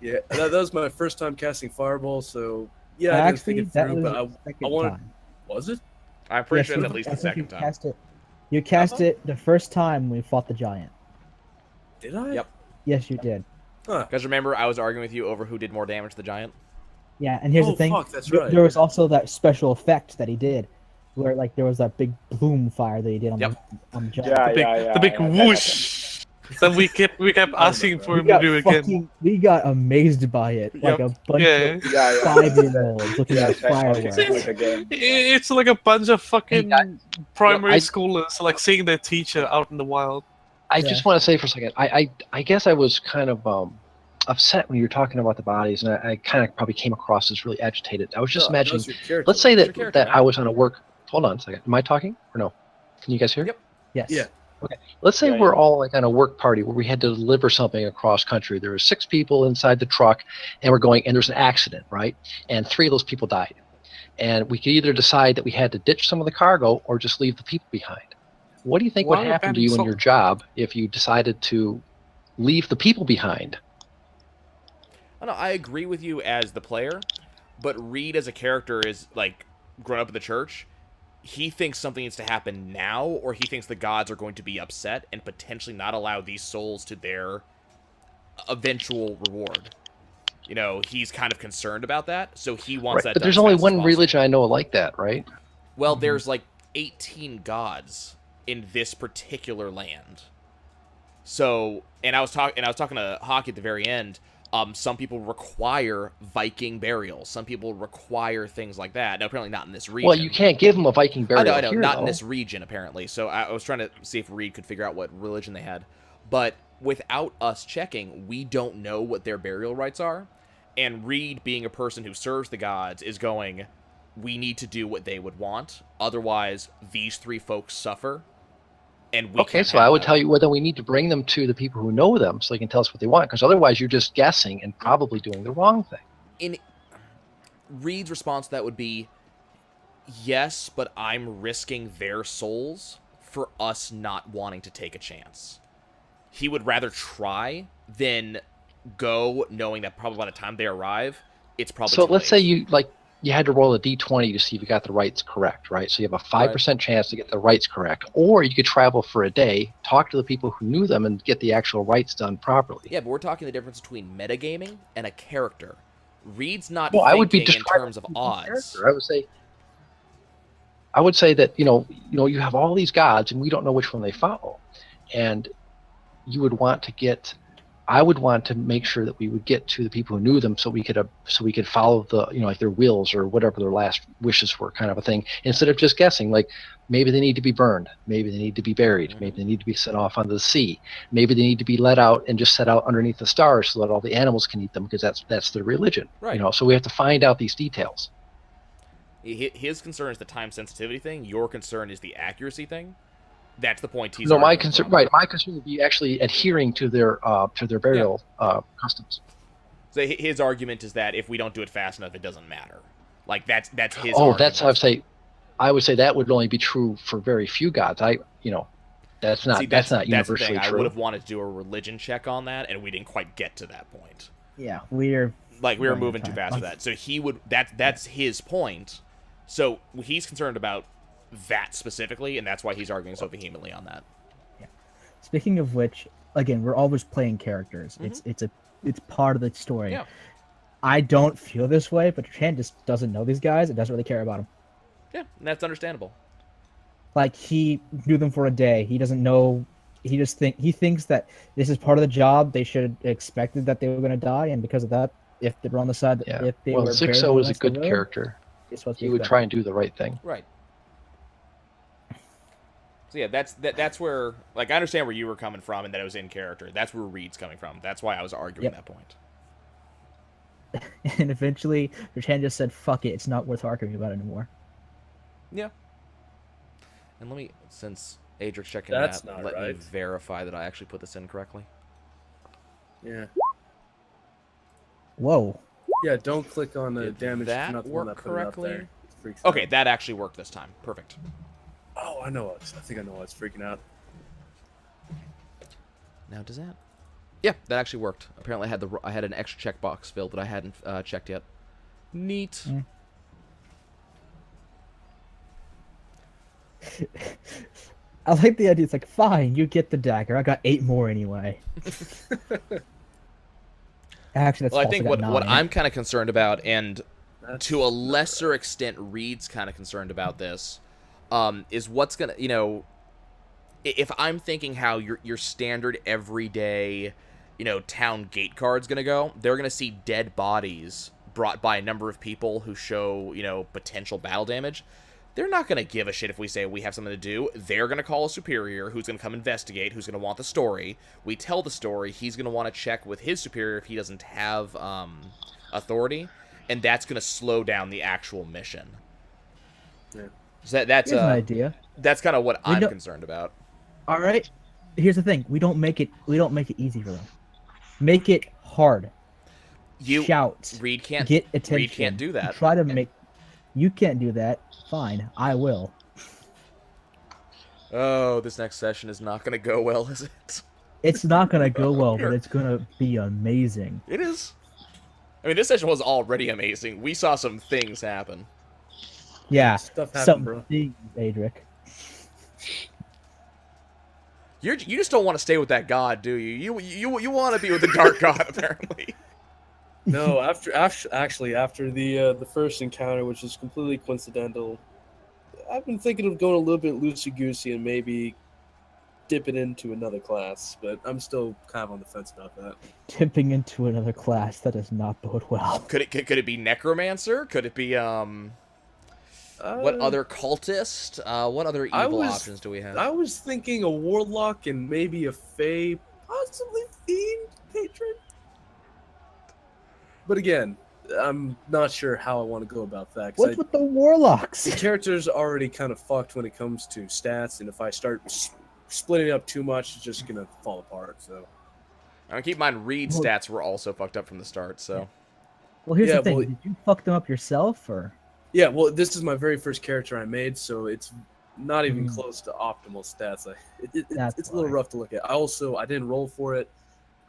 Yeah, that was my first time casting Fireball, so yeah, I didn't think it through, but I wanted... Was it? I'm pretty sure Yes, it's at least the second time. You cast it the first time we fought the giant. Did I? Yep. Yes, you did. Huh. Because remember, I was arguing with you over who did more damage to the giant? Yeah, and here's the thing. Fuck, that's right. There was also that special effect that he did, where like there was that big bloom fire that he did on the giant. The big whoosh that we kept asking for him to do again. We got amazed by it, like a bunch of 5-year-olds looking at fireworks. It's like a bunch of fucking primary schoolers like seeing their teacher out in the wild. I just want to say for a second, I guess I was kind of upset when you were talking about the bodies, and I kind of probably came across as really agitated. I was just imagining, let's say that I was on a work... Hold on a second. Am I talking or no? Can you guys hear? Yep. Yes. Yeah. Okay. Let's say we're all like on a work party where we had to deliver something across country. There were 6 people inside the truck, and we're going, and there's an accident, right? And 3 of those people died. And we could either decide that we had to ditch some of the cargo or just leave the people behind. What do you think would happen to you in your job if you decided to leave the people behind? I agree with you as the player, but Rede as a character is like grown up in the church. He thinks something needs to happen now, or he thinks the gods are going to be upset and potentially not allow these souls to their eventual reward. You know, he's kind of concerned about that, so he wants that. But there's only one religion I know like that, right? Well, there's like 18 gods in this particular land. So, and I was talking to Hockey at the very end. Some people require Viking burials. Some people require things like that. Now, apparently not in this region. Well, you can't give them a Viking burial. I know, here, not though. in this region, apparently. So I was trying to see if Rede could figure out what religion they had. But without us checking, we don't know what their burial rites are. And Rede, being a person who serves the gods, is going, we need to do what they would want. Otherwise, these 3 folks suffer. And we so I would tell you whether we need to bring them to the people who know them so they can tell us what they want, because otherwise you're just guessing and probably doing the wrong thing. In Reed's response to that would be, yes, but I'm risking their souls for us not wanting to take a chance. He would rather try than go knowing that probably by the time they arrive, it's probably So too let's late. say you had to roll a d20 to see if you got the rights correct, right? So you have a 5% chance to get the rights correct. Or you could travel for a day, talk to the people who knew them, and get the actual rights done properly. Yeah, but we're talking the difference between metagaming and a character. Reed's not Well, thinking I would be in terms of odds. I would say that you have all these gods, and we don't know which one they follow, and you would want to get. I would want to make sure that we would get to the people who knew them, so we could follow the like their wills or whatever their last wishes were, kind of a thing, instead of just guessing. Like maybe they need to be burned, maybe they need to be buried, maybe they need to be sent off onto the sea, maybe they need to be let out and just set out underneath the stars so that all the animals can eat them, because that's their religion. Right. So we have to find out these details. His concern is the time sensitivity thing. Your concern is the accuracy thing. That's the point he's. No, my concern, my concern would be actually adhering to their burial customs. So his argument is that if we don't do it fast enough, it doesn't matter. Like that's his. Oh, argument. I would say that would only be true for very few gods. That's not universally true. true. I would have wanted to do a religion check on that, and we didn't quite get to that point. Yeah, we were moving too fast for that. So he would. That's his point. So he's concerned about that specifically, and that's why he's arguing so vehemently on that. Yeah. Speaking of which, again, we're always playing characters. Mm-hmm. It's part of the story. Yeah. I don't feel this way, but Chan just doesn't know these guys and doesn't really care about them. Yeah, and that's understandable. Like, he knew them for a day. He doesn't know. He thinks that this is part of the job. They should have expected that they were going to die, and because of that, if they were on the side, if they were. Zixo is a good character. He would try and do the right thing. Right. So yeah, that's where, like, I understand where you were coming from and that it was in character. That's where Reed's coming from. That's why I was arguing that point. And eventually, Chan just said, "Fuck it, it's not worth arguing about anymore." Yeah. And let me, since Adric's checking That's that, let me verify that I actually put this in correctly. Yeah. Whoa. Yeah, don't click on the damage. Did if you're not that the one work that put it up correctly? there. It freaks Okay, out. that actually worked this time. Perfect. Oh, I know. I think I know why it's freaking out. Now, does that... Yeah, that actually worked. Apparently, I had an extra checkbox filled that I hadn't checked yet. Neat. Mm. I like the idea. It's like, fine, you get the dagger. I got 8 more anyway. Actually, that's Well, I false. think got what 9. I'm kind of concerned about, and to a lesser extent, Reed's kind of concerned about this, is what's gonna, if I'm thinking how your standard everyday, town gate card's gonna go, they're gonna see dead bodies brought by a number of people who show, potential battle damage. They're not going to give a shit if we say we have something to do. They're going to call a superior who's going to come investigate, who's going to want the story. We tell the story. He's going to want to check with his superior if he doesn't have authority. And that's going to slow down the actual mission. Yeah. So that's Here's an idea. That's kind of what I'm concerned about. All right. Here's the thing. We don't make it easy for them. Make it hard. Shout. Reed can't get attention. Reed can't do that. Try to make. You can't do that. Fine, I will. Oh, this next session is not going to go well, is it? It's not going to go well, but it's going to be amazing. It is. I mean, this session was already amazing. We saw some things happen. Yeah, Stuff happened, some bro. things, Adrik. You just don't want to stay with that god, do you? You want to be with the dark god, apparently. No, after the first encounter, which is completely coincidental, I've been thinking of going a little bit loosey-goosey and maybe dipping into another class, but I'm still kind of on the fence about that. Dipping into another class, that does not bode well. Could it be necromancer? Could it be what other cultist? What other evil options do we have? I was thinking a warlock and maybe a fae, possibly fiend patron. But again, I'm not sure how I want to go about that. What's with the warlocks? The character's already kind of fucked when it comes to stats, and if I start splitting it up too much, it's just going to fall apart. So, I mean, keep in mind, Reed's stats were also fucked up from the start, so... Well, here's the thing. Did you fuck them up yourself, or...? Yeah, well, this is my very first character I made, so it's not even close to optimal stats. It's a little rough to look at. I didn't roll for it.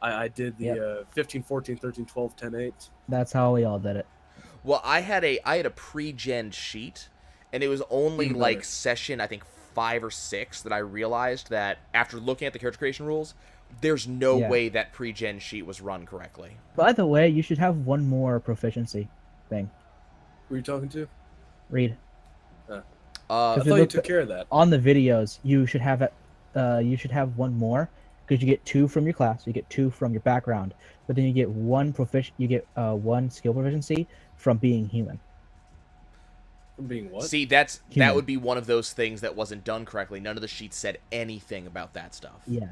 I did the 15, 14, 13, 12, 10, 8. That's how we all did it. Well, I had a pre-gen sheet, and it was only like session, I think, 5 or 6 that I realized that after looking at the character creation rules, there's no way that pre-gen sheet was run correctly. By the way, you should have one more proficiency thing. Who are you talking to? Reed. I thought you took care of that. On the videos, you should have it. You should have one more, because you get 2 from your class, you get 2 from your background, but then you get one one skill proficiency from being human. From being what? See, that would be one of those things that wasn't done correctly. None of the sheets said anything about that stuff. Yeah.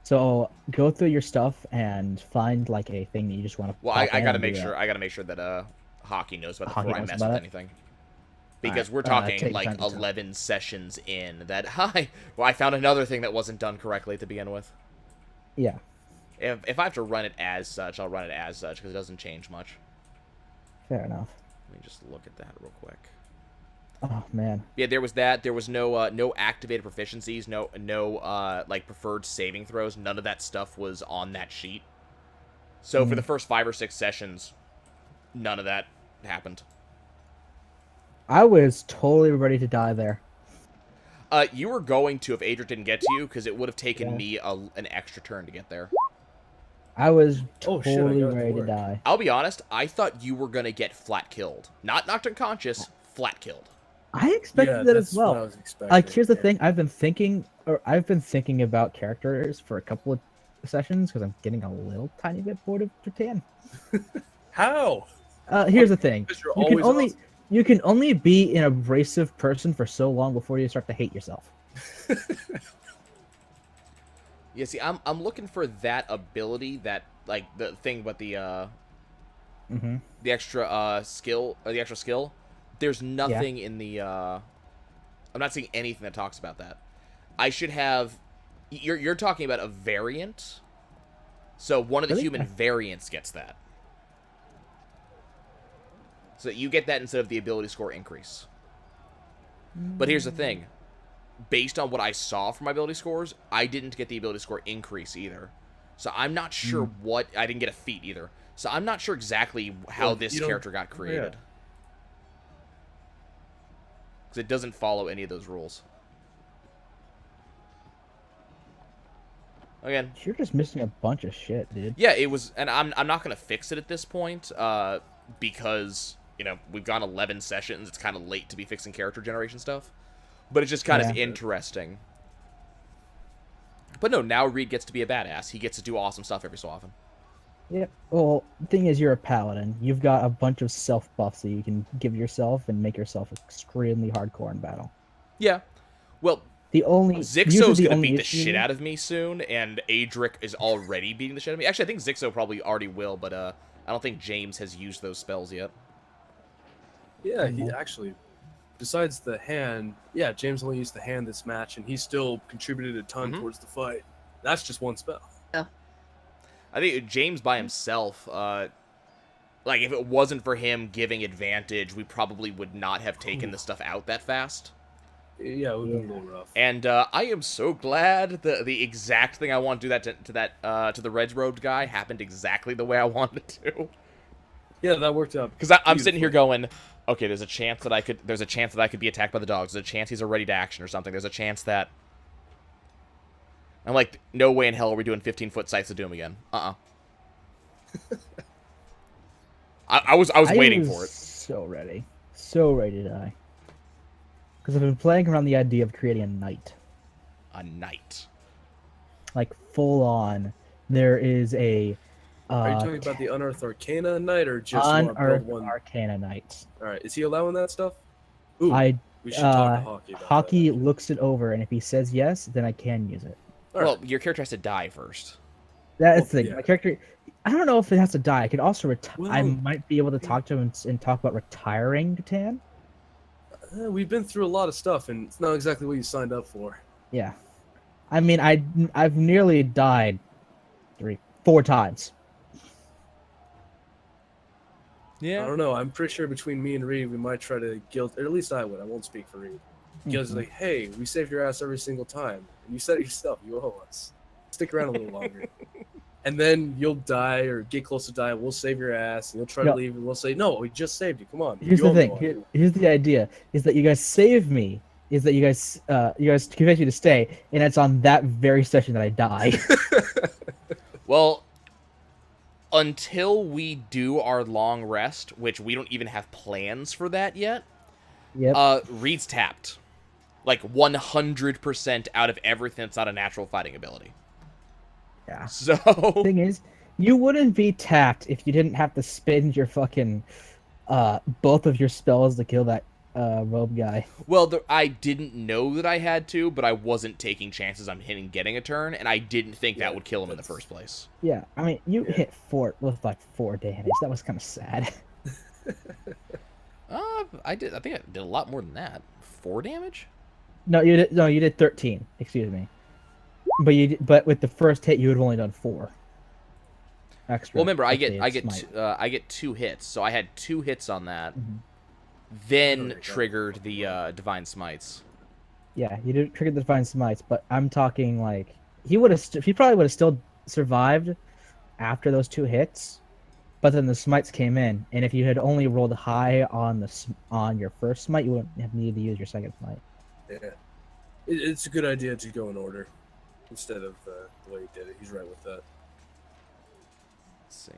So go through your stuff and find like a thing that you just want to. Well, I gotta make sure. I gotta make sure that Hockey knows about it before I mess with anything. Because we're talking like 11 sessions in that. Well, I found another thing that wasn't done correctly to begin with. Yeah. If I have to run it as such, I'll run it as such because it doesn't change much. Fair enough. Let me just look at that real quick. Oh man. Yeah, there was that. There was no activated proficiencies, no like preferred saving throws. None of that stuff was on that sheet. So for the first 5 or 6 sessions, none of that happened. I was totally ready to die there. You were going to if Adrik didn't get to you, because it would have taken me an extra turn to get there. I was totally ready to die. I'll be honest, I thought you were going to get flat killed. Not knocked unconscious, flat killed. I expected that as well. Like, here's the thing. I've been thinking about characters for a couple of sessions, because I'm getting a little tiny bit bored of Dretan. How? Here's the thing. You can only be an abrasive person for so long before you start to hate yourself. Yeah, see, I'm looking for that ability, that like the thing about the extra skill, or the extra skill. There's nothing in the I'm not seeing anything that talks about that. I should have. You're talking about a variant. So one of the human variants gets that. So you get that instead of the ability score increase. But here's the thing. Based on what I saw from my ability scores, I didn't get the ability score increase either. So I'm not sure what... I didn't get a feat either. So I'm not sure exactly how this character got created. Because it doesn't follow any of those rules. Again, you're just missing a bunch of shit, dude. Yeah, it was, and I'm not gonna fix it at this point, because we've gone 11 sessions. It's kind of late to be fixing character generation stuff, but it's just kind of interesting. But no, now Rede gets to be a badass. He gets to do awesome stuff every so often. Yeah. Well, the thing is, you're a paladin. You've got a bunch of self buffs that you can give yourself and make yourself extremely hardcore in battle. Yeah. Well. Zixo's gonna beat the shit out of me soon, and Adrik is already beating the shit out of me. Actually, I think Zixo probably already will, but I don't think James has used those spells yet. Yeah, he actually, besides the hand, James only used the hand this match, and he still contributed a ton towards the fight. That's just one spell. Yeah. I think James by himself, like, if it wasn't for him giving advantage, we probably would not have taken the stuff out that fast. Yeah, it would be a little rough. And I am so glad the exact thing I want to do to the red-robed guy happened exactly the way I wanted it to. Yeah, that worked out. Because I'm sitting here going, okay, there's a chance that I could be attacked by the dogs. There's a chance he's a ready to action or something. There's a chance that I'm like, no way in hell are we doing 15-foot Sights of Doom again. I was waiting for it. So ready to die. Because I've been playing around the idea of creating a knight. A knight. Like, full on. There is a... Are you talking about the Unearthed Arcana Knight, or just Unearthed one? Arcana Knight. Alright, is he allowing that stuff? Ooh, we should talk to Hockey about Hockey that. looks it over, and if he says yes, then I can use it. Well, your character has to die first. That's the thing. My character... I don't know if it has to die. I could also retire. Well, I might be able to talk to him and talk about retiring Tan. We've been through a lot of stuff, and it's not exactly what you signed up for. Yeah. I mean, I've nearly died 4 times. Yeah. I don't know. I'm pretty sure between me and Rede, we might try to guilt, or at least I would. I won't speak for Rede. Because like, hey, we saved your ass every single time. And you said it yourself. You owe us. Stick around a little longer. And then you'll die or get close to die. We'll save your ass, and you'll try to leave, and we'll say, "No, we just saved you. Come on." Here's the thing. Here's the idea: is that you guys save me. Is that you guys convince me to stay, and it's on that very session that I die. Well, until we do our long rest, which we don't even have plans for that yet. Yep. Reed's tapped, like 100% out of everything that's not a natural fighting ability. Yeah. So thing is, you wouldn't be tapped if you didn't have to spend your fucking both of your spells to kill that robe guy. Well, I didn't know that I had to, but I wasn't taking chances on hitting getting a turn, and I didn't think that would kill him in the first place. Yeah, I mean, you hit 4 with like 4 damage. That was kind of sad. I think I did a lot more than that. 4 damage? No, you did 13. Excuse me. But with the first hit, you would have only done 4. Extra. Well, remember, I get 2 hits, so I had 2 hits on that. Then triggered the Divine Smites. Yeah, you did trigger the Divine Smites, but I'm talking like he probably would have still survived after those 2 hits, but then the Smites came in, and if you had only rolled high on your first Smite, you wouldn't have needed to use your second Smite. Yeah, it's a good idea to go in order instead of the way he did it. He's right with that. Let's see.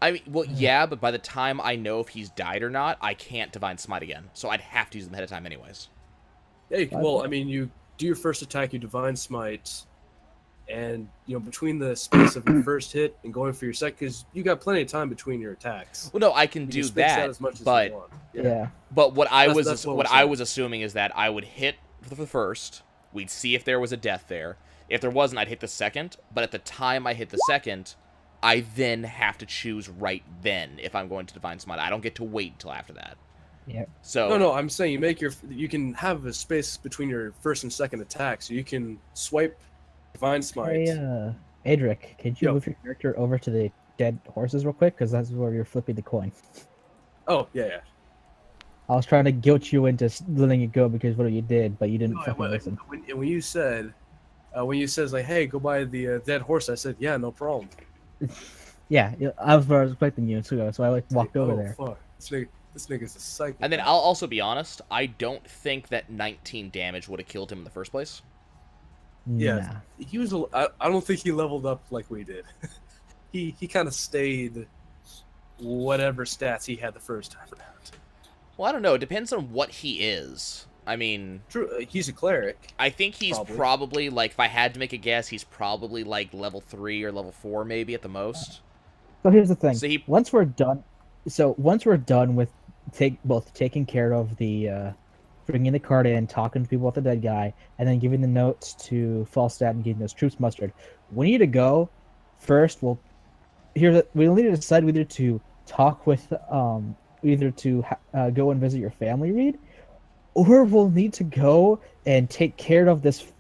I mean, well, yeah, but by the time I know if he's died or not, I can't Divine Smite again. So I'd have to use them ahead of time anyways. Yeah, well, I mean, you do your first attack, you Divine Smite, and, between the space of your first hit and going for your second, because you got plenty of time between your attacks. Well, no, I can do that, as much but... as you want. Yeah. But what I I was assuming is that I would hit for the first, we'd see if there was a death there. If there wasn't, I'd hit the second, but at the time I hit the second, I then have to choose right then if I'm going to Divine Smite. I don't get to wait until after that. Yeah. So No, I'm saying you can have a space between your first and second attack, so you can swipe Divine Smite. Hey, Adrik, could you move your character over to the dead horses real quick? Because that's where you're flipping the coin. Oh, yeah. I was trying to guilt you into letting it go because what you did, but you didn't fucking listen. When you said when you says like, "Hey, go buy the dead horse," I said, "Yeah, no problem." Yeah, I was where I was expecting you to go, so I walked over Oh, there. Fuck. This nigga's a psycho. And then I'll also be honest, I don't think that 19 damage would have killed him in the first place. Yeah, Nah. he was. I don't think he leveled up like we did. he kind of stayed whatever stats he had the first time around. Well, I don't know. It depends on what he is. I mean, True, he's a cleric. I think he's probably like, if I had to make a guess, he's probably like level 3 or level 4 maybe at the most. So here's the thing. So once we're done with taking care of the bringing the card in, talking to people about the dead guy, and then giving the notes to Falstaff and getting those troops mustered, we need to go first. We'll need to decide whether to talk with go and visit your family, Reed, or we'll need to go and take care of this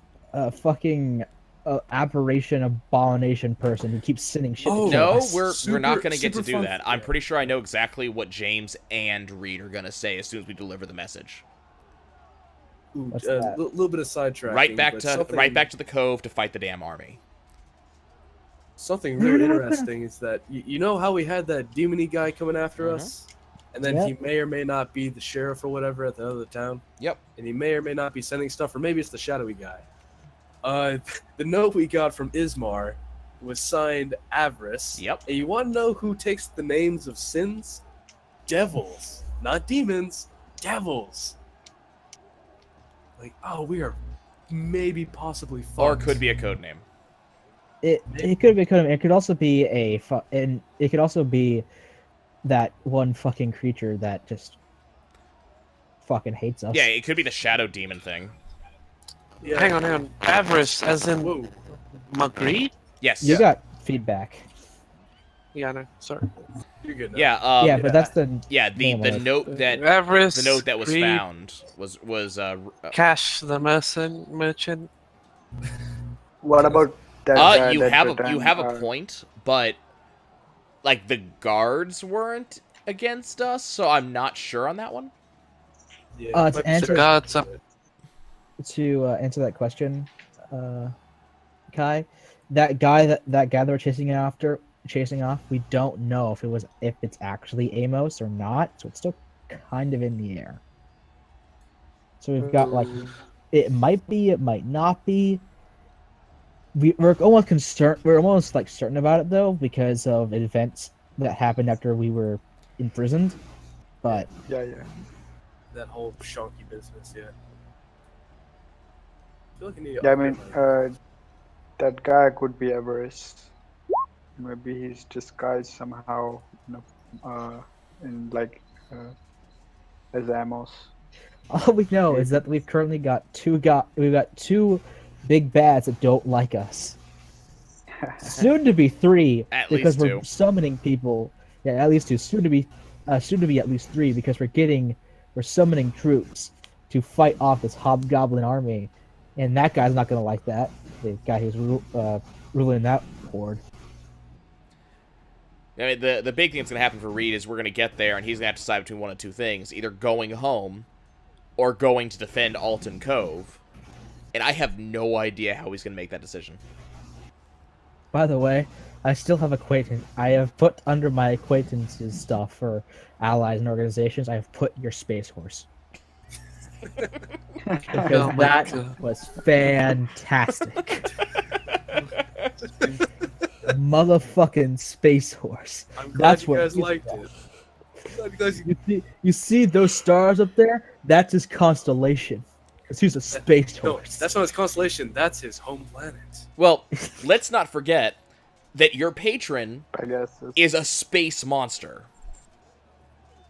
fucking aberration abomination person who keeps sending shit. Oh, to No, us. we're not going to get to super do fun. that. I'm pretty sure I know exactly what James and Reed are going to say as soon as we deliver the message. Ooh, What's a that? little bit of sidetracking. Right back but to the cove to fight the damn army. Something really interesting is that you know how we had that demony guy coming after Mhm. us, and then Yep. he may or may not be the sheriff or whatever at the other town. Yep. And he may or may not be sending stuff, or maybe it's the shadowy guy. The note we got from Ismar was signed Avarice. Yep. And you want to know who takes the names of sins? Devils, not demons. Devils. Like, oh, we are maybe possibly fucked. Or it could be a code name. It could be it could also be and it could also be that one fucking creature that just fucking hates us. Yeah, it could be the shadow demon thing. Yeah. Hang on. Avarice, as in Whoa. Magritte? Yes. You got feedback. Yeah, no, sorry. You're good now. Yeah. Yeah, but that's the the note that Avarice, was greed, found was Cash the merchant. What about that? you that have Dretan, a point, but like the guards weren't against us, so I'm not sure on that one. Yeah, to might be answer- The gods up. to answer that question, Kai. That guy that we're chasing off, we don't know if it's actually Amos or not, so it's still kind of in the air. So we've got like it might be, it might not be. We're almost concerned. We're almost like certain about it though because of events that happened after we were imprisoned. But yeah. that whole shonky business, yeah. I feel like I need to Yeah, I upgrade mean, my- that guy could be Avarice. Maybe he's disguised somehow, in like as Amos. all we know is that we've currently got two big bads that don't like us. Soon to be 3 At because least we're 2. summoning people. Yeah, at least 2. Soon to be at least 3 because we're summoning troops to fight off this hobgoblin army, and that guy's not gonna like that. The guy who's ruling that horde. I mean, the big thing that's going to happen for Reed is we're going to get there, and he's going to have to decide between one of two things. Either going home or going to defend Alton Cove. And I have no idea how he's going to make that decision. By the way, I still have acquaintance. I have put under my acquaintances stuff for allies and organizations. I have put your space horse. Because Oh my that God. was fantastic. Motherfucking space horse. I'm glad That's you what guys he's liked got. it. I'm glad you guys You see those stars up there? That's his constellation. Because he's a space No, horse. that's not his constellation. That's his home planet. Well, let's not forget that your patron I guess. It's- is a space monster.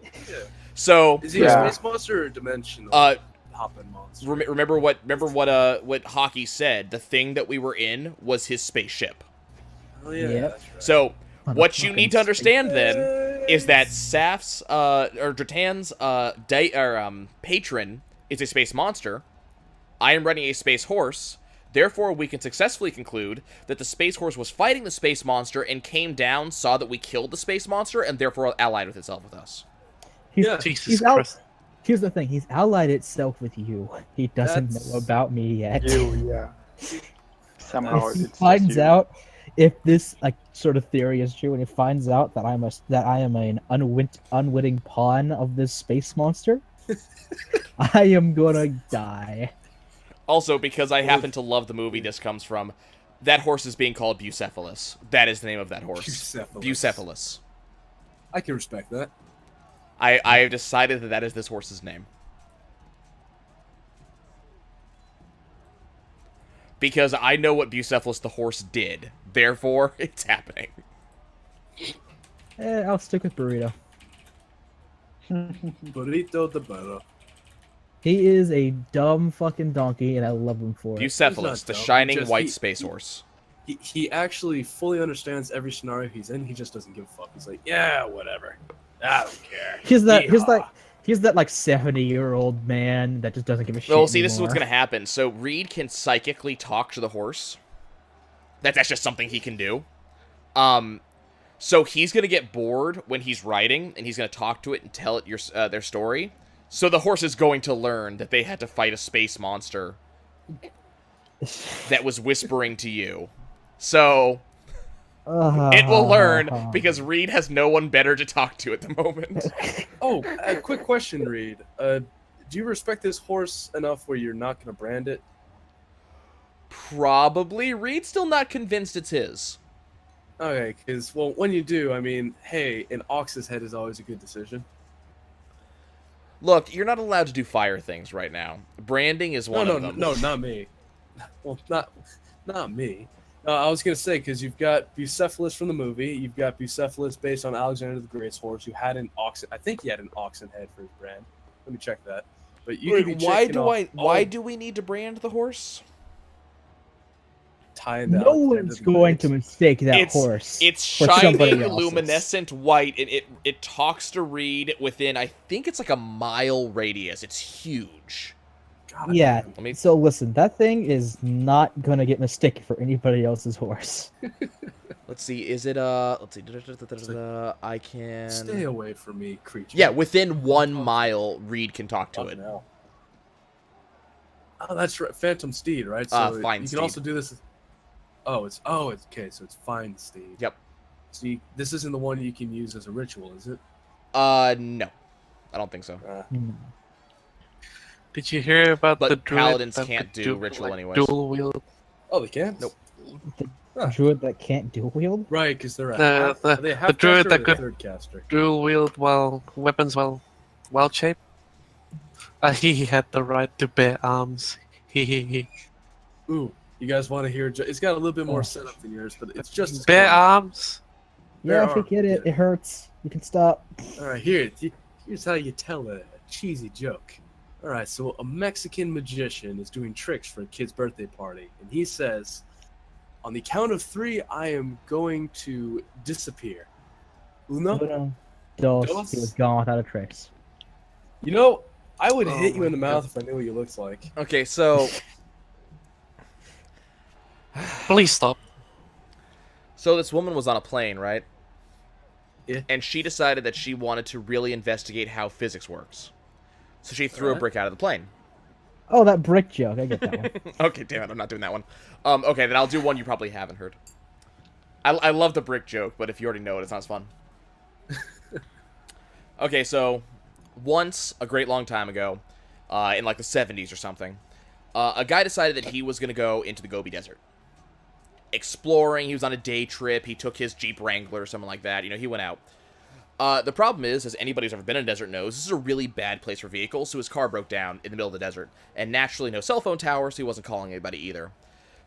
Yeah. So, Is he Yeah. a space monster or a dimensional hopping monster? remember what Hockey said. The thing that we were in was his spaceship. Oh yeah. Yep. That's right. So, what you Motherfucking need to understand then is that Saf's or Dretan's patron is a space monster. I am running a space horse. Therefore, we can successfully conclude that the space horse was fighting the space monster and came down, saw that we killed the space monster, and therefore allied with itself with us. Yeah. Jesus Christ. Here's the thing. He's allied itself with you. He doesn't That's- know about me yet. You, yeah. Somehow If he it's just finds you. out if this like sort of theory is true, and he finds out that I am an unwitting pawn of this space monster, I am gonna die. Also, because I happen to love the movie this comes from, that horse is being called Bucephalus. That is the name of that horse. Bucephalus. I can respect that. I have decided that is this horse's name. Because I know what Bucephalus the horse did. Therefore, it's happening. I'll stick with Burrito. Burrito the Bard. He is a dumb fucking donkey, and I love him for it. Bucephalus, the dumb. shining white space horse. He actually fully understands every scenario he's in. He just doesn't give a fuck. He's like, yeah, whatever. I don't care. He's that 70-year-old man that just doesn't give a shit. Well, see, this is anymore. what's going to happen. So, Rede can psychically talk to the horse. That's just something he can do. So he's going to get bored when he's riding, and he's going to talk to it and tell it their story. So the horse is going to learn that they had to fight a space monster that was whispering to you. So it will learn because Rede has no one better to talk to at the moment. Oh, a quick question, Rede. Do you respect this horse enough where you're not going to brand it? Probably. Rede's still not convinced it's his. Okay, because, well, when you do, I mean, hey, an ox's head is always a good decision. Look, you're not allowed to do fire things right now. Branding is one of them. No, not me. Well, not me. I was going to say, because you've got Bucephalus from the movie, you've got Bucephalus based on Alexander the Great's horse, who had an oxen. I think he had an oxen head for his brand. Let me check that. But you could be why do we need to brand the horse? No one's going to mistake that horse. It's for somebody shining, else's. luminescent white. It talks to Rede within, I think it's like a mile radius. It's huge. God, Yeah. man. So listen, that thing is not gonna get mistaken for anybody else's horse. Let's see. Is it let's see. I can Stay away from me, creature. Yeah, within 1 mile, Rede can talk to it. No. Oh, that's right. Phantom Steed, right? So Fine you Steed. can also do this. It's okay. So it's Fine Steed. Yep. See, this isn't the one you can use as a ritual, is it? No, I don't think so. Did you hear about But the druid paladins that can't could do ritual anyways. dual wield? Oh, they can't. Nope. Druid that can't dual wield? Right, because they're The druid that could third caster. dual wield weapons well shaped. He had the right to bear arms. Ooh, you guys want to hear? It's got a little bit more setup than yours, but it's just as Bear good. arms. Yeah, There forget are- it. It hurts. You can stop. All right, here's how you tell a cheesy joke. All right, so a Mexican magician is doing tricks for a kid's birthday party, and he says, "On the count of 3, I am going to disappear." Uno. Uno, dos. Dos. He was gone without a trace. You know, I would Oh hit you in the my mouth if I knew what you looked like. Okay, so Please stop. this woman was on a plane, right? Yeah. And she decided that she wanted to really investigate how physics works. So she threw a Alright. brick out of the plane. Oh, that brick joke. I get that one. Okay, damn it, I'm not doing that one. Okay, then I'll do one you probably haven't heard. I love the brick joke, but if you already know it, it's not as fun. Okay, so once, a great long time ago, in like the 70s or something, a guy decided that he was going to go into the Gobi Desert. Exploring, he was on a day trip, he took his Jeep Wrangler or something like that, he went out. The problem is, as anybody who's ever been in a desert knows, this is a really bad place for vehicles, so his car broke down in the middle of the desert. And naturally, no cell phone tower, so he wasn't calling anybody either.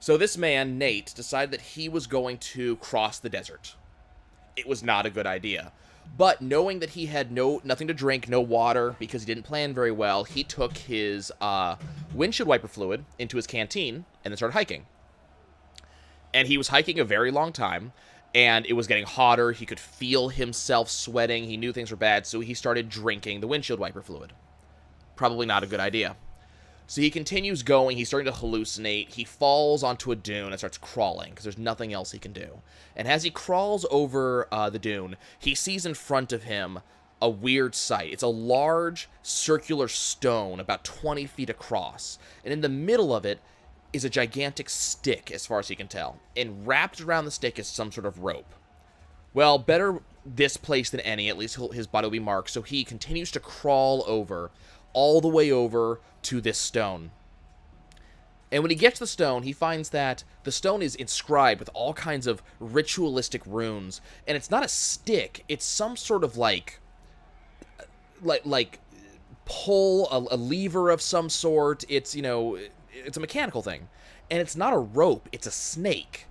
So this man, Nate, decided that he was going to cross the desert. It was not a good idea. But knowing that he had nothing to drink, no water, because he didn't plan very well, he took his windshield wiper fluid into his canteen and then started hiking. And he was hiking a very long time, and it was getting hotter. He could feel himself sweating. He knew things were bad, so he started drinking the windshield wiper fluid. Probably not a good idea. So he continues going. He's starting to hallucinate. He falls onto a dune and starts crawling because there's nothing else he can do. And as he crawls over the dune, he sees in front of him a weird sight. It's a large circular stone about 20 feet across. And in the middle of it is a gigantic stick, as far as he can tell, and wrapped around the stick is some sort of rope. Well, better this place than any, at least his body will be marked, so he continues to crawl over, all the way over to this stone. And when he gets to the stone, he finds that the stone is inscribed with all kinds of ritualistic runes, and it's not a stick, it's some sort of like pull, a lever of some sort. It's, it's a mechanical thing. And it's not a rope, it's a snake.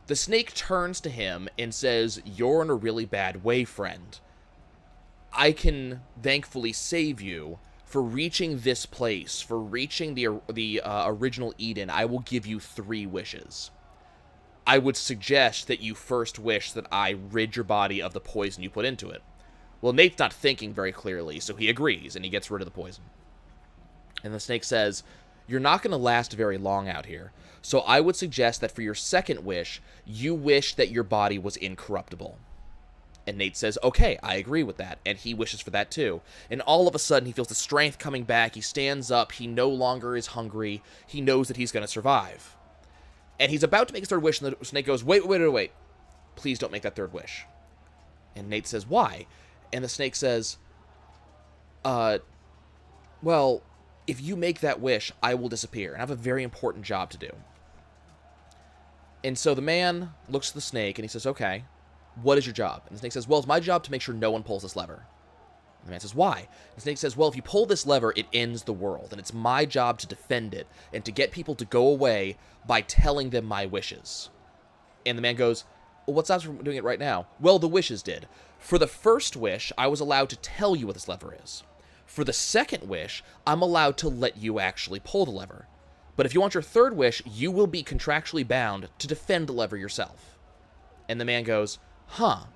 The snake turns to him and says, "You're in a really bad way, friend. I can thankfully save you. For reaching this place, for reaching the original Eden, I will give you 3 wishes. I would suggest that you first wish that I rid your body of the poison you put into it." Well, Nate's not thinking very clearly, so he agrees, and he gets rid of the poison. And the snake says, "You're not going to last very long out here, so I would suggest that for your second wish, you wish that your body was incorruptible." And Nate says, "Okay, I agree with that." And he wishes for that too. And all of a sudden, he feels the strength coming back. He stands up. He no longer is hungry. He knows that he's going to survive. And he's about to make his third wish, and the snake goes, wait. Please don't make that third wish." And Nate says, "Why?" And the snake says, well, if you make that wish, I will disappear. And I have a very important job to do. And so the man looks at the snake, and he says, "Okay, what is your job?" And the snake says, "Well, it's my job to make sure no one pulls this lever." And the man says, "Why?" And the snake says, "Well, if you pull this lever, it ends the world, and it's my job to defend it and to get people to go away by telling them my wishes." And the man goes, "Well, what stops you from doing it right now?" "Well, the wishes did. For the first wish, I was allowed to tell you what this lever is. For the second wish, I'm allowed to let you actually pull the lever. But if you want your third wish, you will be contractually bound to defend the lever yourself." And the man goes, "I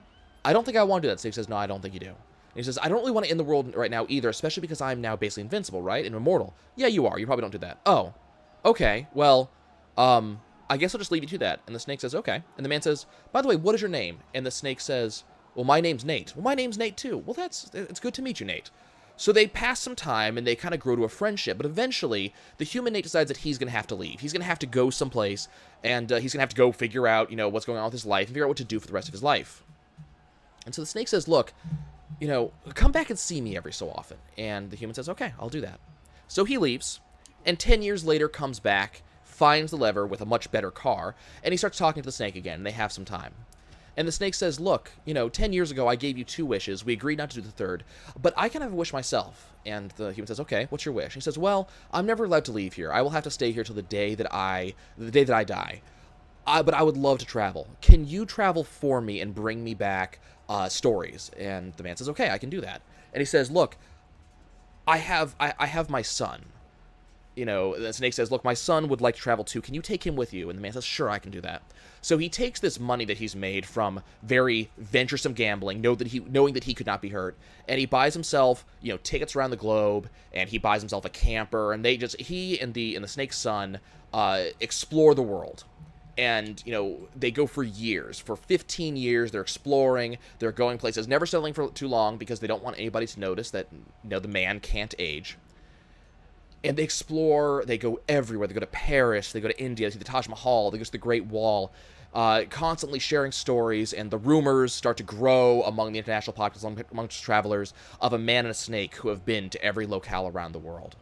don't think I want to do that." Snake says, "No, I don't think you do." And he says, "I don't really want to end the world right now either, especially because I'm now basically invincible, right? And immortal." "Yeah, you are. You probably don't do that." "Oh, okay. Well, I guess I'll just leave you to that." And the snake says, "Okay." And the man says, "By the way, what is your name?" And the snake says, "Well, my name's Nate." "Well, my name's Nate too." "Well, it's good to meet you, Nate." So they pass some time, and they kind of grow to a friendship. But eventually, the human Nate decides that he's going to have to leave. He's going to have to go someplace, and he's going to have to go figure out, what's going on with his life, and figure out what to do for the rest of his life. And so the snake says, "Look, come back and see me every so often." And the human says, "Okay, I'll do that." So he leaves, and 10 years later comes back, finds the lever with a much better car, and he starts talking to the snake again, and they have some time. And the snake says, "Look, 10 years ago I gave you 2 wishes. We agreed not to do the third, but I can have a wish myself." And the human says, "Okay, what's your wish?" He says, "Well, I'm never allowed to leave here. I will have to stay here till the day that I die. But I would love to travel. Can you travel for me and bring me back stories?" And the man says, "Okay, I can do that." And he says, "Look, I have my son." The snake says, "Look, my son would like to travel too. Can you take him with you?" And the man says, "Sure, I can do that." So he takes this money that he's made from very venturesome gambling, knowing that he could not be hurt, and he buys himself, tickets around the globe, and he buys himself a camper, and he and the snake's son explore the world. And, they go for years. For 15 years, they're exploring, they're going places, never settling for too long because they don't want anybody to notice that, the man can't age. And they explore, they go everywhere. They go to Paris, they go to India, they see the Taj Mahal, they go to the Great Wall, constantly sharing stories, and the rumors start to grow among the international populace, amongst travelers, of a man and a snake who have been to every locale around the world.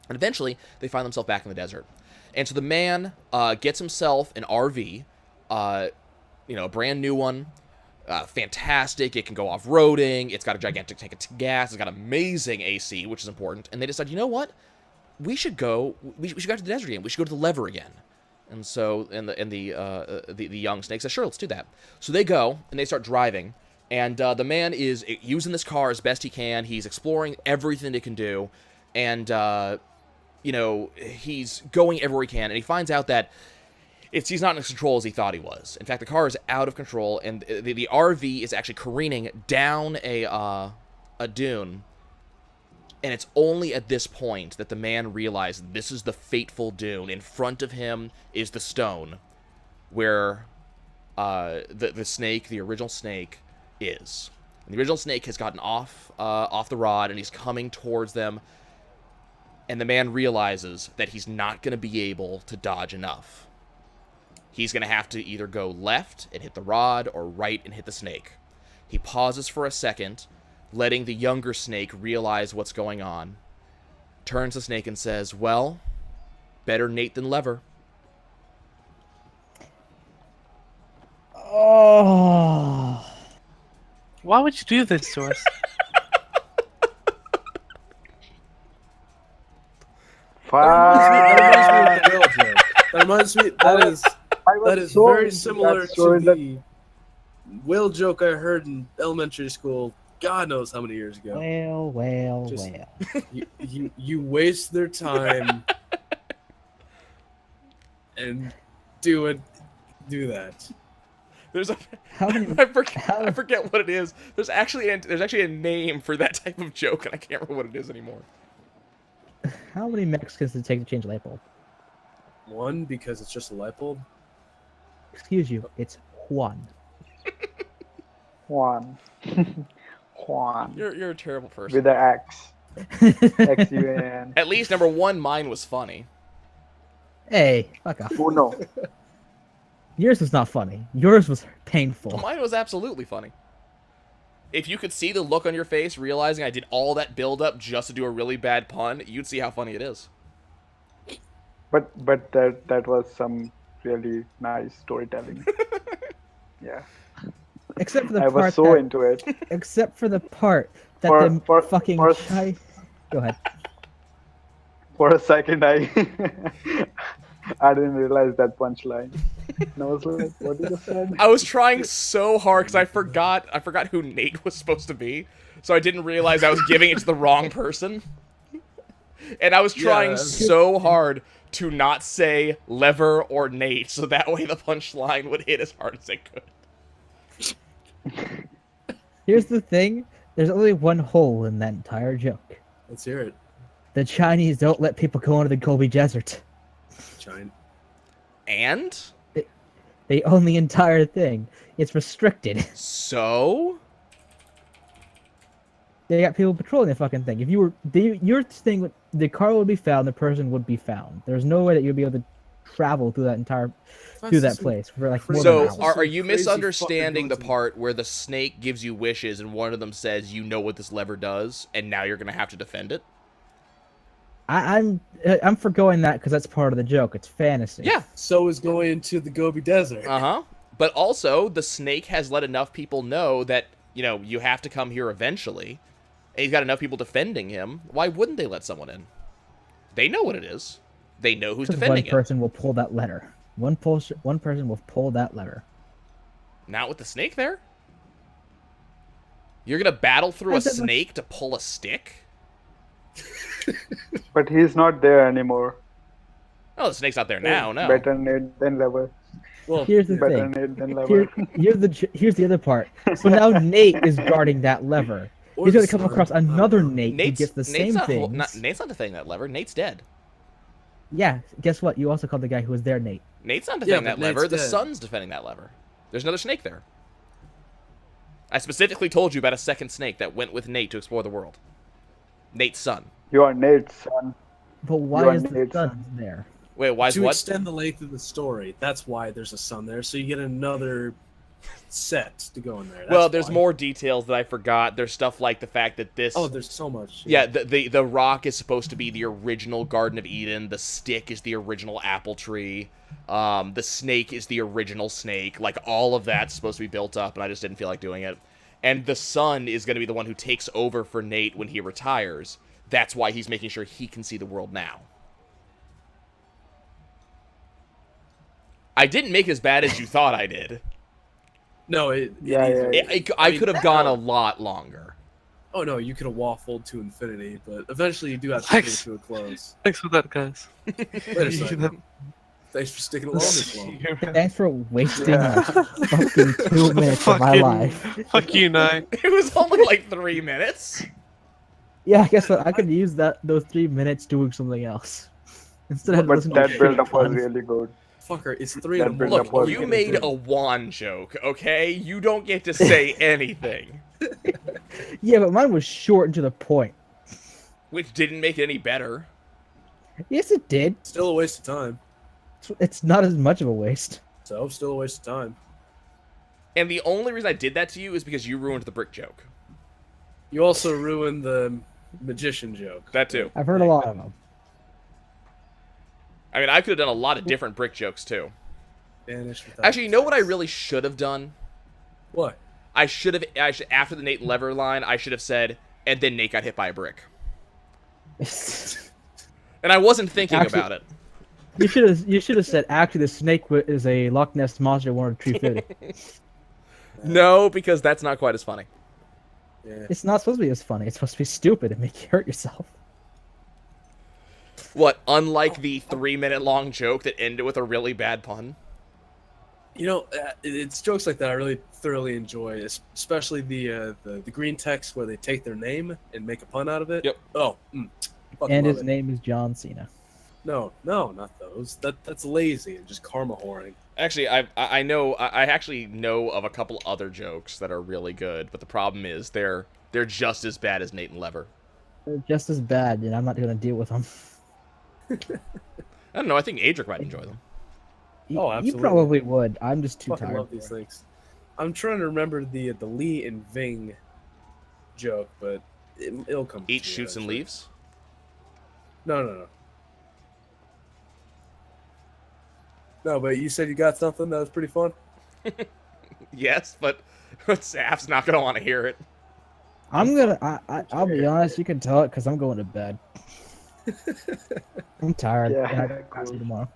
And eventually, they find themselves back in the desert. And so the man gets himself an RV, a brand new one, fantastic. It can go off-roading. It's got a gigantic tank of gas. It's got amazing AC, which is important. And they decide, you know what? We should go to the desert again. We should go to the lever again. And so, the young snake says, "Sure, let's do that." So they go and they start driving. And the man is using this car as best he can. He's exploring everything it can do, and he's going everywhere he can. And he finds out that he's not in as control as he thought he was. In fact, the car is out of control, and the RV is actually careening down a dune. And it's only at this point that the man realizes this is the fateful dune. In front of him is the stone where the snake, the original snake, is. And the original snake has gotten off the rod, and he's coming towards them. And the man realizes that he's not going to be able to dodge enough. He's going to have to either go left and hit the rod or right and hit the snake. He pauses for a second, letting the younger snake realize what's going on. Turns the snake and says, well, better Nate than Lever. Oh. Why would you do this to us? That reminds me of the whale joke. That is so very into similar that story to that- the whale joke I heard in elementary school. God knows how many years ago. Well. Just- You waste their time and do that. There's a How many? I forget what it is. There's actually a name for that type of joke, and I can't remember what it is anymore. How many Mexicans does it take to change a light bulb? One, because it's just a light bulb. Excuse you, it's Juan. Juan. Juan. You're a terrible person. With the X. X-U-A-N. At least number one, mine was funny. Hey, fuck off. Uno. Yours was not funny. Yours was painful. Mine was absolutely funny. If you could see the look on your face, realizing I did all that build-up just to do a really bad pun, you'd see how funny it is. But that was some really nice storytelling. Yeah. Except for the I part was so that, into it. except for the part that For- the fucking for- guy. Go ahead. For a second, I didn't realize that punchline. And I was like, what did you say? I was trying so hard because I forgot who Nate was supposed to be, so I didn't realize I was giving it to the wrong person. And I was trying Yeah. so hard to not say Lever or Nate, so that way the punchline would hit as hard as it could. Here's the thing. There's only one hole in that entire joke. Let's hear it. The Chinese don't let people go into the Gobi Desert. China. And They own the entire thing. It's restricted. so They got people patrolling the fucking thing. If you were, your thing, the car would be found, the person would be found. There's no way that you'd be able to travel through that entire, through that place for like more than So an That's hour. are you crazy misunderstanding the fucking part where the snake gives you wishes and one of them says you know what this lever does and now you're gonna have to defend it? I'm forgoing that because that's part of the joke. It's fantasy. Yeah. So is going to the Gobi Desert. Uh-huh. But also the snake has let enough people know that, you know, you have to come here eventually. And he's got enough people defending him. Why wouldn't they let someone in? They know what it is. They know who's Because defending one it. person will pull that lever. One person will pull that lever. Not with the snake there? You're gonna battle through a How's that much- snake to pull a stick? But he's not there anymore. Oh, the snake's not there now, no. Better Nate than Lever. Well, Here's the Better thing. Nate than Lever. Here's the other part. So now Nate is guarding that lever. or He's the going to come sun. across another Nate Nate's, who gets the Nate's same not, thing. Nate's not defending that lever. Nate's dead. Yeah, guess what? You also called the guy who was there Nate. Nate's not defending but that lever. Nate's The dead. sun's defending that lever. There's another snake there. I specifically told you about a second snake that went with Nate to explore the world. Nate's son. You are Nate's son. But You why are is the Nate's sun son. there? Wait, why is To what? extend the length of the story. That's why there's a sun there. So you get another set to go in there. That's Well, there's why. more details that I forgot. There's stuff like the fact that this... Oh, there's so much. Yeah, the rock is supposed to be the original Garden of Eden. The stick is the original apple tree. The snake is the original snake. Like, all of that's supposed to be built up, and I just didn't feel like doing it. And the son is going to be the one who takes over for Nate when he retires. That's why he's making sure he can see the world now. I didn't make it as bad as you thought I did. No, Yeah. I mean, could have gone a lot longer. Oh no, you could have waffled to infinity, but eventually you do have to bring it Thanks. to a close. Thanks for that, guys. Later, son. Thanks for sticking along this long. Thanks for wasting Yeah. fucking 2 minutes of my Fucking- life. Fuck you, Nine. It was only like 3 minutes. Yeah, guess what? I could use those 3 minutes doing something else. Instead of But listening that to build-up was puns. really good. Fucker, it's 3 in the That morning. build-up Look, was you really made good. a wand joke, okay? You don't get to say anything. Yeah, but mine was short and to the point. Which didn't make it any better. Yes, it did. Still a waste of time. It's not as much of a waste. So still a waste of time. And the only reason I did that to you is because you ruined the brick joke. You also ruined the magician joke. That too. I've heard a lot of them. I mean, I could have done a lot of different brick jokes too. Vanish without Actually, you know what I trace. really should have done? What? I should have, after the Nate Lever line, I should have said, and then Nate got hit by a brick. And I wasn't thinking Actually- about it. You should have said actually the snake is a Loch Ness monster wanted to treat it. No, because that's not quite as funny. Yeah. It's not supposed to be as funny. It's supposed to be stupid and make you hurt yourself. What, unlike the 3-minute long joke that ended with a really bad pun? You know, it's jokes like that I really thoroughly enjoy, especially the green text where they take their name and make a pun out of it. Yep. Oh, fucking And love his it. name is John Cena. No, not those. That's lazy and just karma whoring. Actually, I actually know of a couple other jokes that are really good, but the problem is they're just as bad as Nate and Lever. They're just as bad, and I'm not going to deal with them. I don't know, I think Adrik might enjoy them. Oh, You absolutely. probably would. I'm just too Fucking tired. love these things. I'm trying to remember the Lee and Ving joke, but it'll come. Eat, to me shoots, and eventually. leaves? No. No, but you said you got something that was pretty fun. Yes, but Saf's not going to want to hear it. I'm gonna. I'll be honest. You can tell it because I'm going to bed. I'm tired. Yeah, and I got class cool. tomorrow.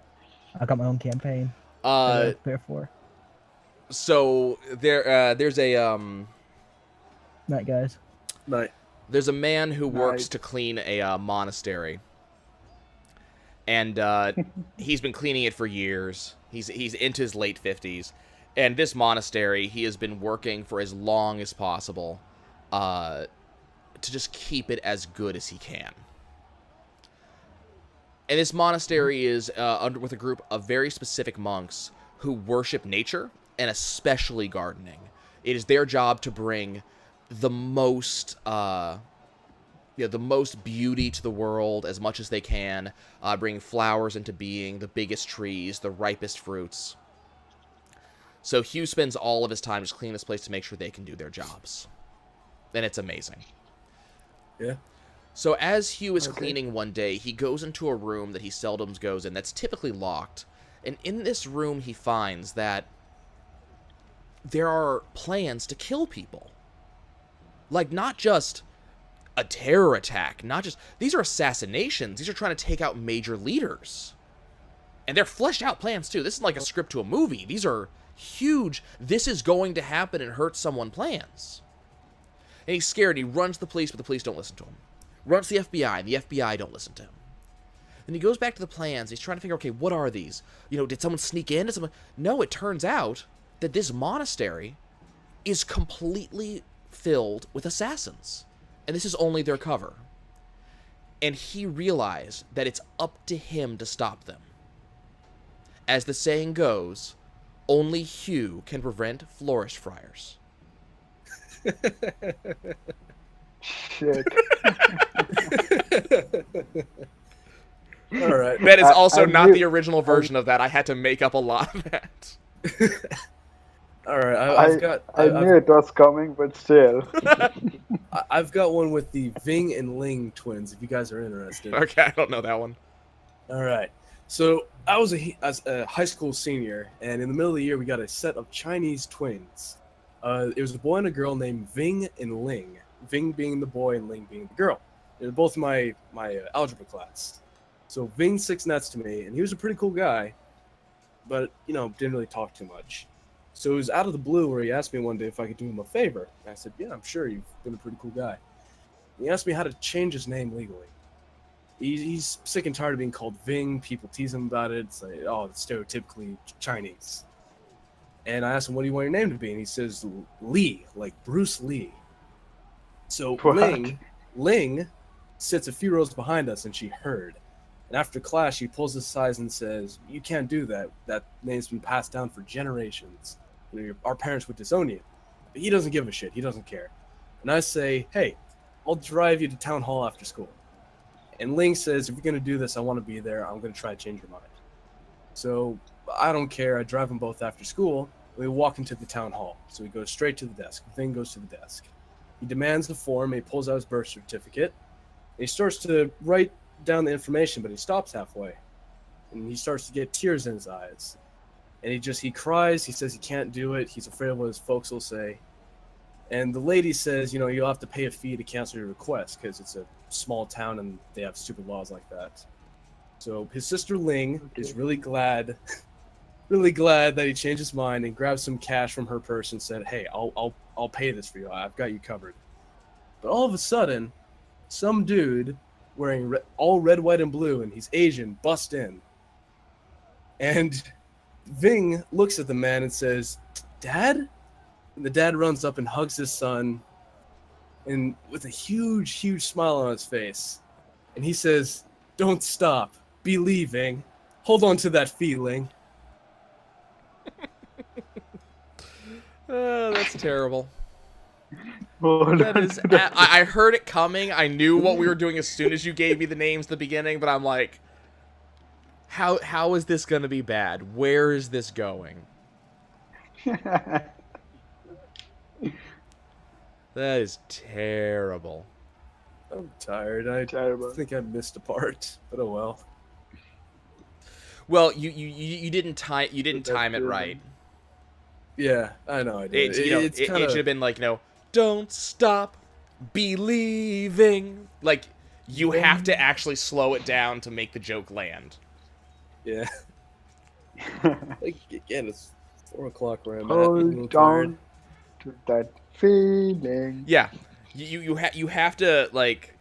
I got my own campaign. I gotta prepare for. So there's a Night, guys. Night. there's a man who works Nice. to clean a monastery, and he's been cleaning it for years. He's into his late 50s, and this monastery he has been working for as long as possible to just keep it as good as he can. And this monastery is with a group of very specific monks who worship nature and especially gardening. It is their job to bring the most beauty to the world as much as they can, bring flowers into being, the biggest trees, the ripest fruits. So Hugh spends all of his time just cleaning this place to make sure they can do their jobs. And it's amazing. Yeah. So as Hugh is cleaning one day, he goes into a room that he seldom goes in that's typically locked. And in this room, he finds that there are plans to kill people. Like, not just a terror attack, not just... These are assassinations. These are trying to take out major leaders. And they're fleshed out plans, too. This is like a script to a movie. These are huge, this is going to happen and hurt someone plans. And he's scared. He runs to the police, but the police don't listen to him. Runs to the FBI, and the FBI don't listen to him. Then he goes back to the plans. He's trying to figure, okay, what are these? You know, did someone sneak in? No, it turns out that this monastery is completely filled with assassins. And this is only their cover. And he realized that it's up to him to stop them. As the saying goes, only Hugh can prevent flourish friars. Shit. All right. That is also I not knew- the original version of that. I had to make up a lot of that. All right. I've got. I knew it was coming, but still. I've got one with the Ving and Ling twins. If you guys are interested. Okay, I don't know that one. All right. So I was a high school senior, and in the middle of the year, we got a set of Chinese twins. It was a boy and a girl named Ving and Ling. Ving being the boy and Ling being the girl. They're both in my algebra class. So Ving sits next to me, and he was a pretty cool guy, but didn't really talk too much. So it was out of the blue where he asked me one day if I could do him a favor. And I said, "Yeah, I'm sure. You've been a pretty cool guy." And he asked me how to change his name legally. He's sick and tired of being called Ving. People tease him about it. It's like, oh, it's stereotypically Chinese. And I asked him, what do you want your name to be? And he says, Lee, like Bruce Lee. So What? Ling sits a few rows behind us, and she heard. And after class, she pulls us aside and says, you can't do that. That name's been passed down for generations. Our parents would disown you. But he doesn't give a shit. He doesn't care. And I say, hey, I'll drive you to town hall after school. And Ling says, if you're going to do this, I want to be there. I'm going to try to change your mind. So I don't care. I drive them both after school. We walk into the town hall. So we go straight to the desk. Ving goes to the desk. He demands the form. He pulls out his birth certificate. And he starts to write down the information, but he stops halfway. And he starts to get tears in his eyes. And he cries. He says he can't do it. He's afraid of what his folks will say. And the lady says, you'll have to pay a fee to cancel your request because it's a small town and they have stupid laws like that. So his sister Ling is really glad that he changed his mind and grabbed some cash from her purse and said, "Hey, I'll pay this for you. I've got you covered." But all of a sudden, some dude wearing all red, white, and blue, and he's Asian, busts in. And Ving looks at the man and says, "Dad?" And the dad runs up and hugs his son, and with a huge, huge smile on his face. And he says, "Don't stop. Be leaving. Hold on to that feeling." That's terrible. Oh, That is. I heard it coming. I knew what we were doing as soon as you gave me the names at the beginning, but I'm like, how is this going to be bad? Where is this going? That is terrible. I'm tired. I Terrible. think I missed a part, but oh well. Well, you didn't time it right. Yeah, I know I did. It should have been like, don't stop believing. Like, you have to actually slow it down to make the joke land. Yeah. Like, again, it's 4 o'clock where I'm at. I'm a little Hold tired. on to that feeling. Yeah, you have to, like,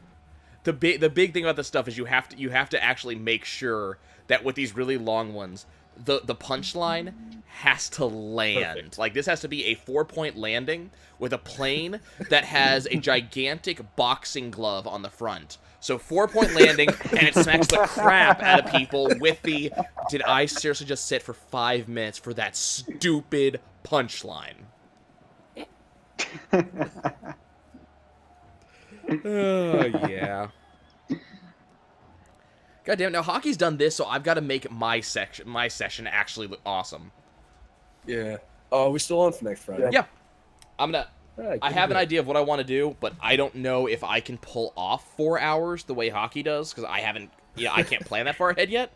the big thing about this stuff is you have to actually make sure that with these really long ones, the punchline has to land. Perfect. Like, this has to be a 4-point landing with a plane that has a gigantic boxing glove on the front. So 4-point landing, and it smacks the crap out of people with the, did I seriously just sit for 5 minutes for that stupid punchline? Oh, yeah. God damn it, now Hockey's done this, so I've got to make my session actually look awesome. Yeah. Oh, are we still on for next Friday? Yeah. I'm gonna... Alright, I good have an deal. idea of what I want to do, but I don't know if I can pull off 4 hours the way Hockey does, because I haven't... Yeah, I can't plan that far ahead yet.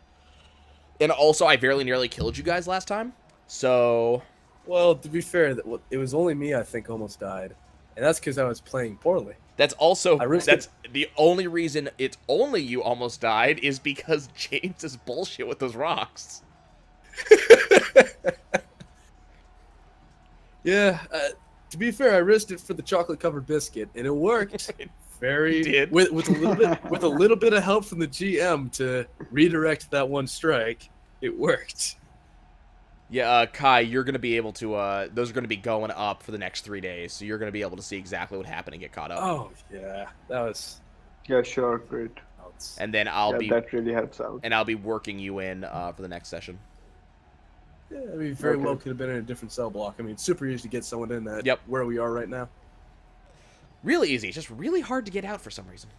And also, I very nearly killed you guys last time, so... Well, to be fair, it was only me I think almost died. And that's because I was playing poorly. That's also... I risked That's the only reason it's only you almost died is because James is bullshit with those rocks. Yeah, to be fair, I risked it for the chocolate-covered biscuit, and it worked. You did. With a little bit of help from the GM to redirect that one strike. It worked. Yeah, Kai, you're going to be able to, those are going to be going up for the next 3 days, so you're going to be able to see exactly what happened and get caught up. Oh yeah, that was. Yeah, sure, great. And then I'll be That really helps out. and I'll be working you in for the next session. Yeah, I mean, very Okay. well could have been in a different cell block. I mean, it's super easy to get someone in that. Yep. Where we are right now. Really easy. It's just really hard to get out for some reason.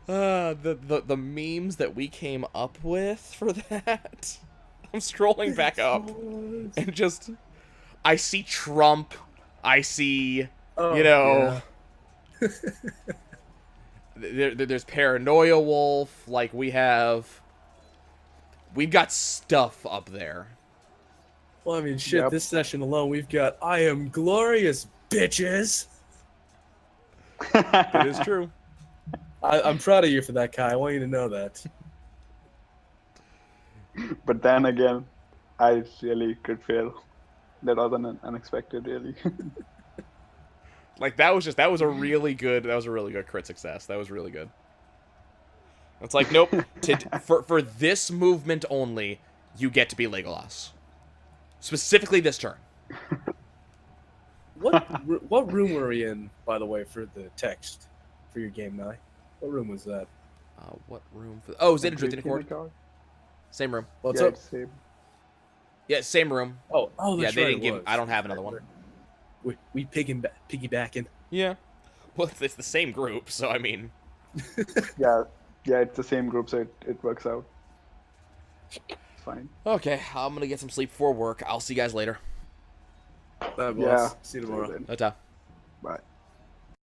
The memes that we came up with for that. I'm scrolling back up and just I see Trump. I see Oh, there's Paranoia Wolf. Like we've got stuff up there. Well, I mean, shit. Yep. This session alone, we've got "I am glorious, bitches." It is true. I'm proud of you for that, Kai. I want you to know that. But then again, I really could fail. That was unexpected, really. Like that was a really good crit success. That was really good. It's like nope. For this movement only, you get to be Legolas. Specifically this turn. What room were we in, by the way, for the text for your game, Nye? What room was that? What room? Oh, it was Edrithian Accord. Same room. What's Yeah, up? same. Yeah, same room. Oh, Yeah, that's they right, didn't it give. was. I don't have another one. we piggybacking. Yeah. Well, it's the same group, so I mean. Yeah, it's the same group, so it works out. It's fine. Okay, I'm gonna get some sleep before work. I'll see you guys later. Bye, boss. Yeah. See you tomorrow. Ta-ta. Bye.